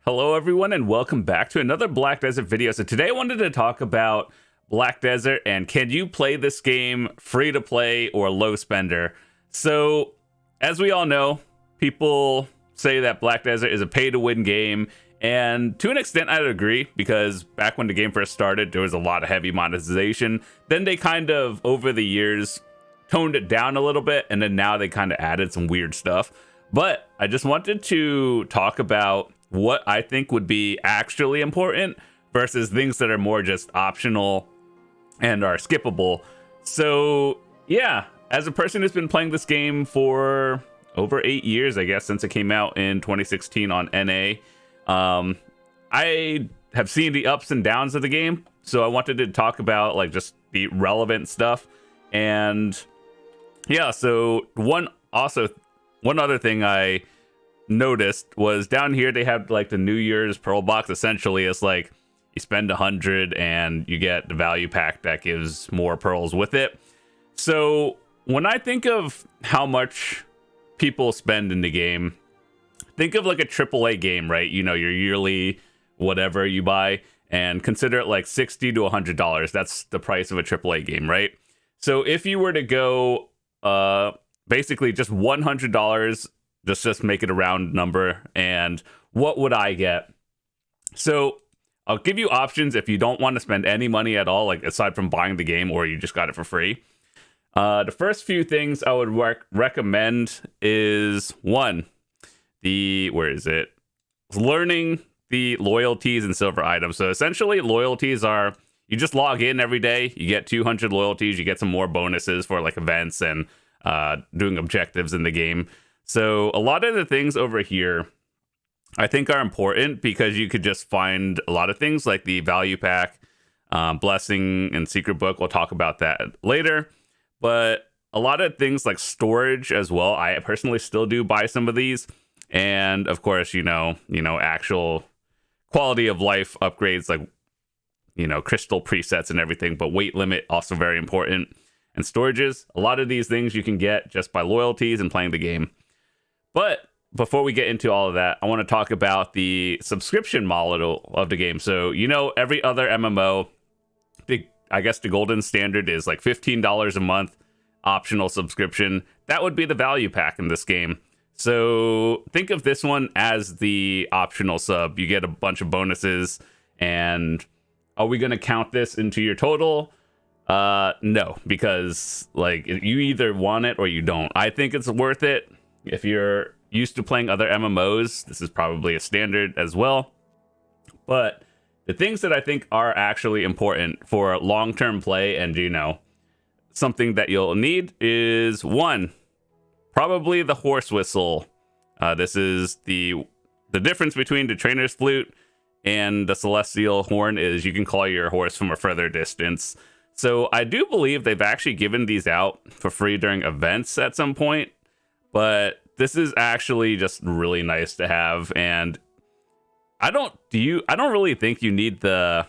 Hello everyone and welcome back to another Black Desert video. So today I wanted to talk about Black Desert and can you play this game free to play or low spender. So as we all know, people say that Black Desert is a pay to win game, and to an extent I'd agree, because back when the game first started there was a lot of heavy monetization. Then they kind of over the years toned it down a little bit, and then now they kind of added some weird stuff. But I just wanted to talk about what I think would be actually important versus things that are more just optional and are skippable. So yeah, as a person who's been playing this game for over 8 years, I guess, since it came out in 2016 on NA, I have seen the ups and downs of the game. So I wanted to talk about like just the relevant stuff. And yeah, so one other thing I noticed was down here they had like the New Year's Pearl box. Essentially it's like you spend 100 and you get the value pack that gives more pearls with it. So when I think of how much people spend in the game, think of like a AAA game, right? You know, your yearly whatever you buy, and consider it like $60 to $100. That's the price of a AAA game, right? So if you were to go basically just $100, just make it a round number, and what would I get? So I'll give you options if you don't want to spend any money at all, like aside from buying the game, or you just got it for free. The first few things I would recommend is one, learning the loyalties and silver items. So essentially loyalties are, you just log in every day, you get 200 loyalties, you get some more bonuses for like events and doing objectives in the game. So a lot of the things over here I think are important because you could just find a lot of things like the value pack, blessing, and secret book. We'll talk about that later. But a lot of things like storage as well. I personally still do buy some of these. And of course, you know, actual quality of life upgrades like, crystal presets and everything. But weight limit also very important. And storages, a lot of these things you can get just by loyalties and playing the game. But before we get into all of that, I want to talk about the subscription model of the game. So, every other MMO, I guess the golden standard is like $15 a month, optional subscription. That would be the value pack in this game. So think of this one as the optional sub. You get a bunch of bonuses. And are we going to count this into your total? No, because like you either want it or you don't. I think it's worth it. If you're used to playing other MMOs, this is probably a standard as well. But the things that I think are actually important for long-term play and, something that you'll need is one, probably the horse whistle. This is the difference between the trainer's flute and the celestial horn is you can call your horse from a further distance. So I do believe they've actually given these out for free during events at some point. But this is actually just really nice to have, and I don't really think you need the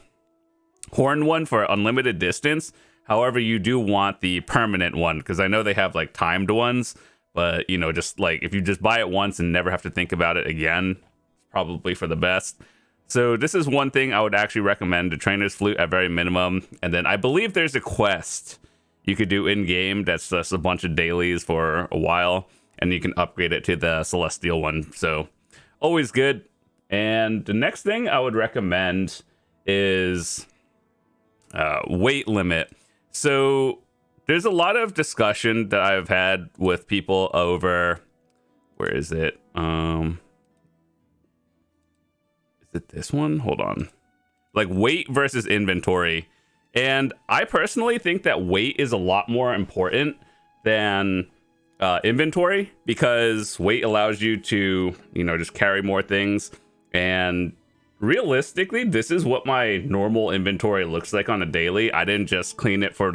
horn one for unlimited distance. However, you do want the permanent one, because I know they have like timed ones, but just like if you just buy it once and never have to think about it again, it's probably for the best. So this is one thing I would actually recommend, the trainer's flute at very minimum. And then I believe there's a quest you could do in game that's just a bunch of dailies for a while, and you can upgrade it to the celestial one. So always good. And the next thing I would recommend is weight limit. So there's a lot of discussion that I've had with people over, where is it? Is it this one? Hold on. Like weight versus inventory. And I personally think that weight is a lot more important than inventory, because weight allows you to just carry more things. And realistically, this is what my normal inventory looks like on a daily. I didn't just clean it for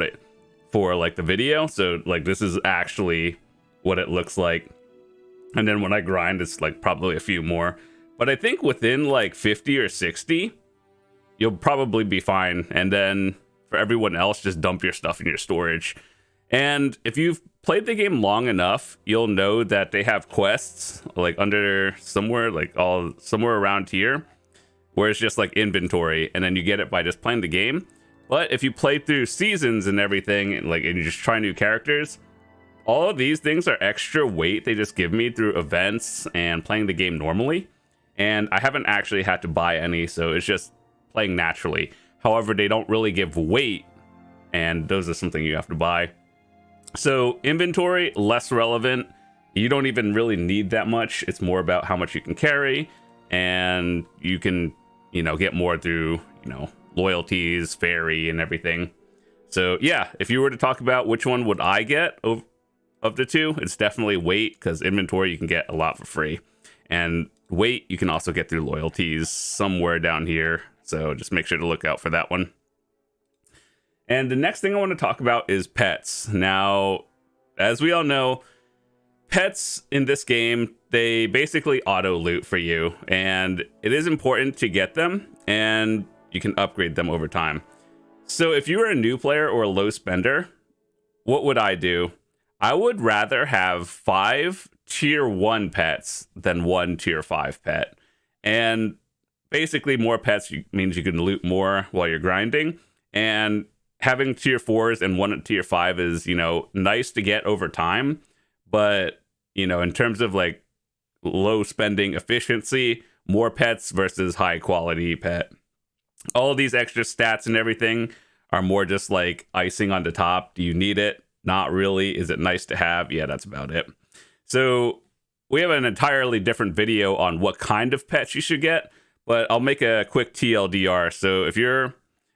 like the video, so like this is actually what it looks like. And then when I grind, it's like probably a few more, but I think within like 50 or 60 you'll probably be fine. And then for everyone else, just dump your stuff in your storage. And if you've played the game long enough, you'll know that they have quests like under somewhere, like all somewhere around here, where it's just like inventory, and then you get it by just playing the game. But if you play through seasons and everything, and you just try new characters, all of these things are extra weight they just give me through events and playing the game normally. And I haven't actually had to buy any, so it's just playing naturally. However, they don't really give weight, and those are something you have to buy. So inventory, less relevant. You don't even really need that much. It's more about how much you can carry, and you can, get more through, loyalties, fairy, and everything. So yeah, if you were to talk about which one would I get of the two, it's definitely weight, because inventory you can get a lot for free, and weight you can also get through loyalties somewhere down here. So just make sure to look out for that one. And the next thing I want to talk about is pets. Now, as we all know, pets in this game, they basically auto loot for you, and it is important to get them, and you can upgrade them over time. So if you were a new player or a low spender, what would I do? I would rather have 5 tier 1 pets than 1 tier 5 pet. And basically more pets means you can loot more while you're grinding, and having tier 4s and 1 tier 5 is, nice to get over time. But, in terms of like low spending efficiency, more pets versus high quality pet. All of these extra stats and everything are more just like icing on the top. Do you need it? Not really. Is it nice to have? Yeah, that's about it. So we have an entirely different video on what kind of pets you should get, but I'll make a quick TLDR. So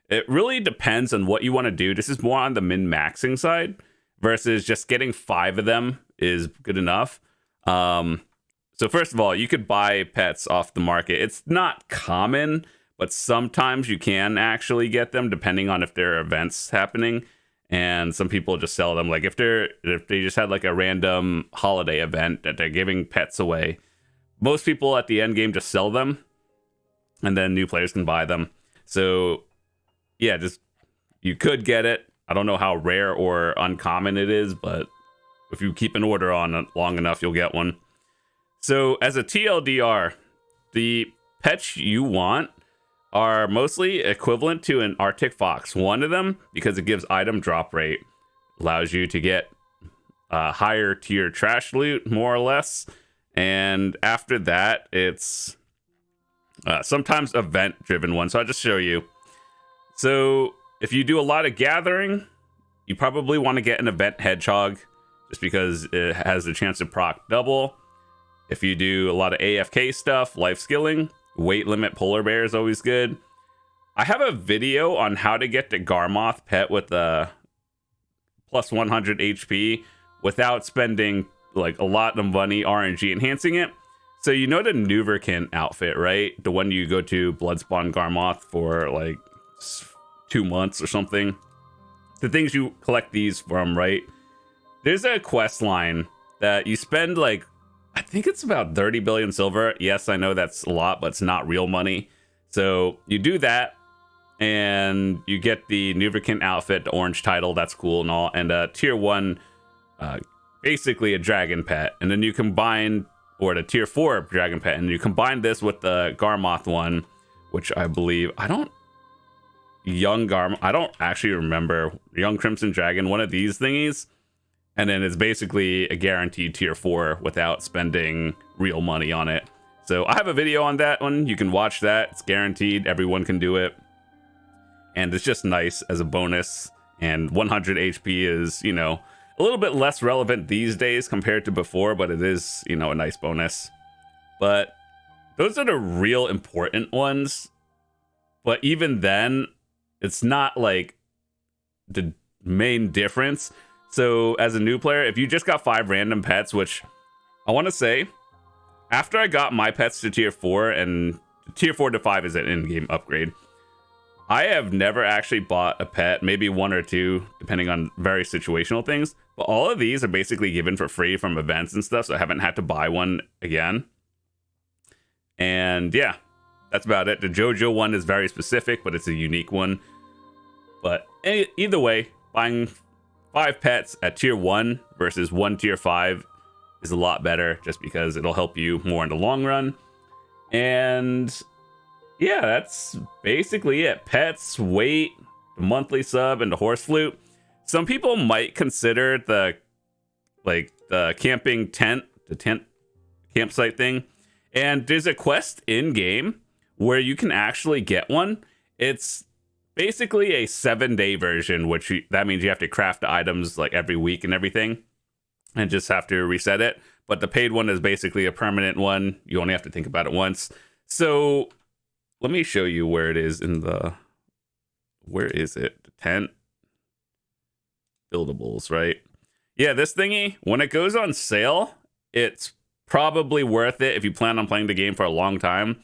it really depends on what you want to do. This is more on the min-maxing side versus just getting 5 of them is good enough. So first of all, you could buy pets off the market. It's not common, but sometimes you can actually get them depending on if there are events happening. And some people just sell them. Like if they just had like a random holiday event that they're giving pets away, most people at the end game just sell them, and then new players can buy them. So yeah, you could get it. I don't know how rare or uncommon it is, but if you keep an order on it long enough, you'll get one. So as a TLDR, the pets you want are mostly equivalent to an Arctic Fox. One of them, because it gives item drop rate, allows you to get higher tier trash loot, more or less. And after that, it's sometimes event driven one. So I'll just show you. So if you do a lot of gathering, you probably want to get an event hedgehog, just because it has the chance to proc double. If you do a lot of AFK stuff, life skilling, weight limit polar bear is always good. I have a video on how to get the Garmoth pet with the plus 100 HP without spending like a lot of money RNG enhancing it. So the Nuverkint outfit, right? The one you go to Bloodspawn Garmoth for like 2 months or something. The things you collect these from, right? There's a quest line that you spend like, I think it's about 30 billion silver. Yes, I know that's a lot, but it's not real money. So you do that, and you get the Nuverkint outfit, the orange title, that's cool and all, and a tier 1, basically a dragon pet. And then you combine, or the tier 4 dragon pet, and you combine this with the Garmoth one, which I believe, I don't actually remember. Young Crimson Dragon, one of these thingies. And then it's basically a guaranteed tier 4 without spending real money on it. So I have a video on that one. You can watch that. It's guaranteed. Everyone can do it. And it's just nice as a bonus. And 100 HP is, a little bit less relevant these days compared to before, but it is, a nice bonus. But those are the real important ones. But even then, it's not like the main difference. So as a new player, if you just got 5 random pets, which I want to say, after I got my pets to tier 4, and tier 4 to 5 is an in-game upgrade, I have never actually bought a pet, maybe 1 or 2, depending on very situational things. But all of these are basically given for free from events and stuff, so I haven't had to buy one again. And yeah, that's about it. The JoJo one is very specific, but it's a unique one. But either way, buying 5 pets at tier 1 versus 1 tier 5 is a lot better, just because it'll help you more in the long run. And yeah, that's basically it. Pets, weight, the monthly sub, and the horse flute. Some people might consider the camping tent, the tent campsite thing. And there's a quest in game where you can actually get one. It's basically a 7-day version, that means you have to craft the items like every week and everything, and just have to reset it. But the paid one is basically a permanent one. You only have to think about it once. So let me show you where it is where is it? The tent buildables, right? Yeah, this thingy, when it goes on sale, it's probably worth it if you plan on playing the game for a long time.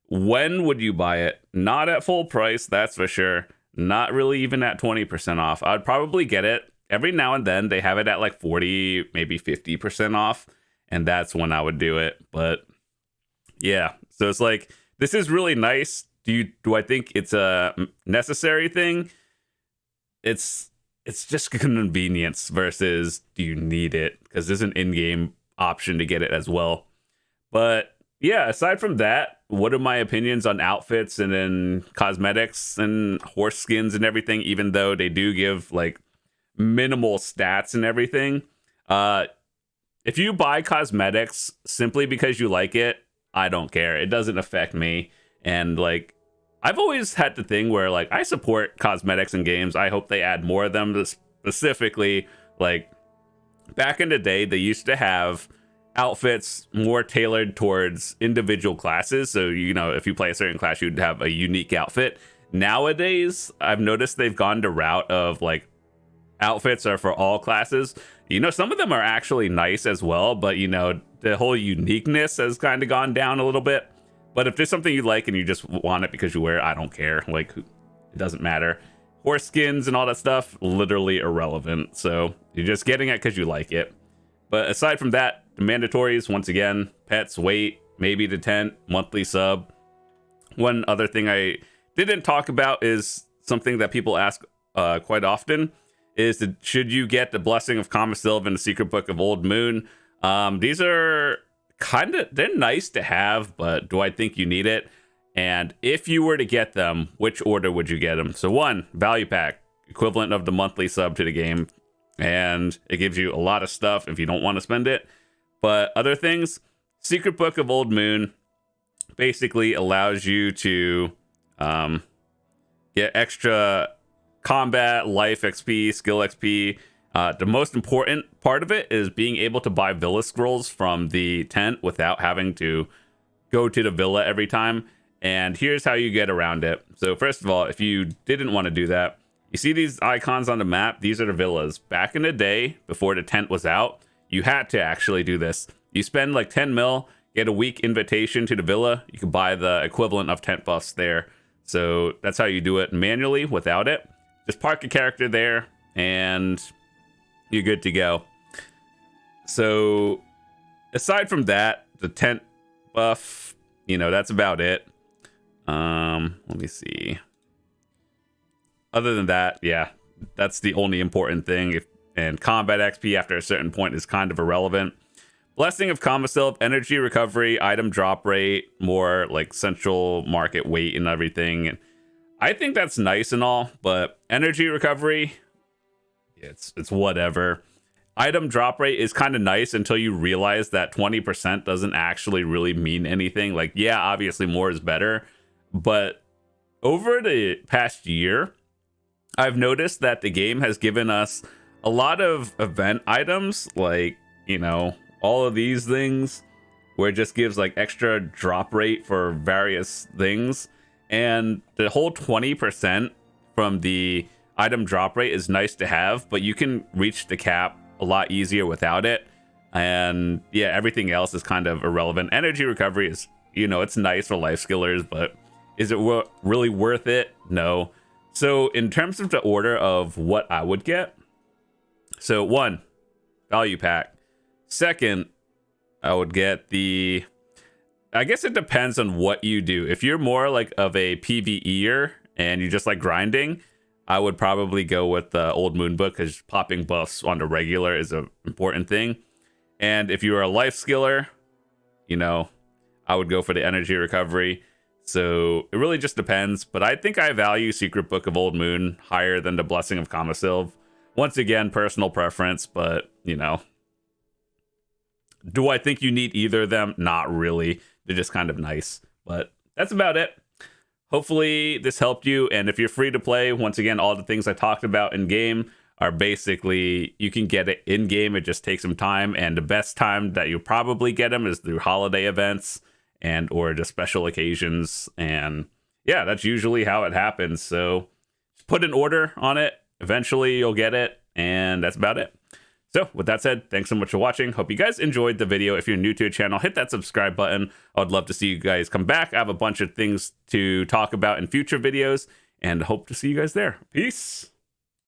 When would you buy it? Not at full price, that's for sure. Not really even at 20% off. I'd probably get it. Every now and then they have it at like 40, maybe 50% off, and that's when I would do it. But yeah, so it's like, this is really nice. Do I think it's a necessary thing? It's just convenience versus do you need it? Because there's an in-game option to get it as well. But yeah, aside from that, what are my opinions on outfits and then cosmetics and horse skins and everything, even though they do give like minimal stats and everything? If you buy cosmetics simply because you like it, I don't care. It doesn't affect me. And like, I've always had the thing where like I support cosmetics in games. I hope they add more of them. Specifically, like back in the day, they used to have outfits more tailored towards individual classes. So, you know, if you play a certain class, you'd have a unique outfit. Nowadays, I've noticed they've gone the route of like outfits are for all classes. You know, some of them are actually nice as well, but you know, the whole uniqueness has kind of gone down a little bit. But if there's something you like and you just want it because you wear it, I don't care. Like, it doesn't matter. Horse skins and all that stuff, literally irrelevant. So you're just getting it because you like it. But aside from that, the mandatories, once again, pets, weight, maybe the tent, monthly sub. One other thing I didn't talk about is something that people ask quite often is should you get the Blessing of Kamasylve and the Secret Book of Old Moon? These are they're nice to have, but do I think you need it? And if you were to get them, which order would you get them? So 1, value pack, equivalent of the monthly sub to the game. And it gives you a lot of stuff if you don't want to spend it. But other things, Secret Book of Old Moon basically allows you to get extra combat, life XP, skill XP. The most important part of it is being able to buy villa scrolls from the tent without having to go to the villa every time. And here's how you get around it. So first of all, if you didn't want to do that, you see these icons on the map? These are the villas. Back in the day, before the tent was out, you had to actually do this. You spend like 10 mil, get a week invitation to the villa. You can buy the equivalent of tent buffs there. So that's how you do it manually without it. Just park a character there and you're good to go. So aside from that, the tent buff, you know, that's about it. Let me see. Other than that, yeah, that's the only important thing. And combat XP after a certain point is kind of irrelevant. Blessing of Kamasylve, energy recovery, item drop rate, more like central market weight and everything. And I think that's nice and all, but energy recovery, it's whatever. Item drop rate is kind of nice until you realize that 20% doesn't actually really mean anything. Like, yeah, obviously more is better, but over the past year, I've noticed that the game has given us a lot of event items, like, you know, all of these things, where it just gives like extra drop rate for various things. And the whole 20% from the item drop rate is nice to have, but you can reach the cap a lot easier without it. And yeah, everything else is kind of irrelevant. Energy recovery is, you know, it's nice for life skillers, but is it really worth it? No. So in terms of the order of what I would get, so 1, value pack. 2nd, I would get I guess it depends on what you do. If you're more like of a PvEer and you just like grinding, I would probably go with the Old Moon book because popping buffs on the regular is an important thing. And if you are a life skiller, you know, I would go for the energy recovery. So it really just depends. But I think I value Secret Book of Old Moon higher than the Blessing of Kamasylve. Once again, personal preference, but, you know. Do I think you need either of them? Not really. They're just kind of nice. But that's about it. Hopefully this helped you. And if you're free to play, once again, all the things I talked about in game are basically, you can get it in game. It just takes some time. And the best time that you'll probably get them is through holiday events and or just special occasions. And yeah, that's usually how it happens. So just put an order on it. Eventually you'll get it. And that's about it. So with that said, thanks so much for watching. Hope you guys enjoyed the video. If you're new to the channel, hit that subscribe button. I would love to see you guys come back. I have a bunch of things to talk about in future videos and hope to see you guys there. Peace.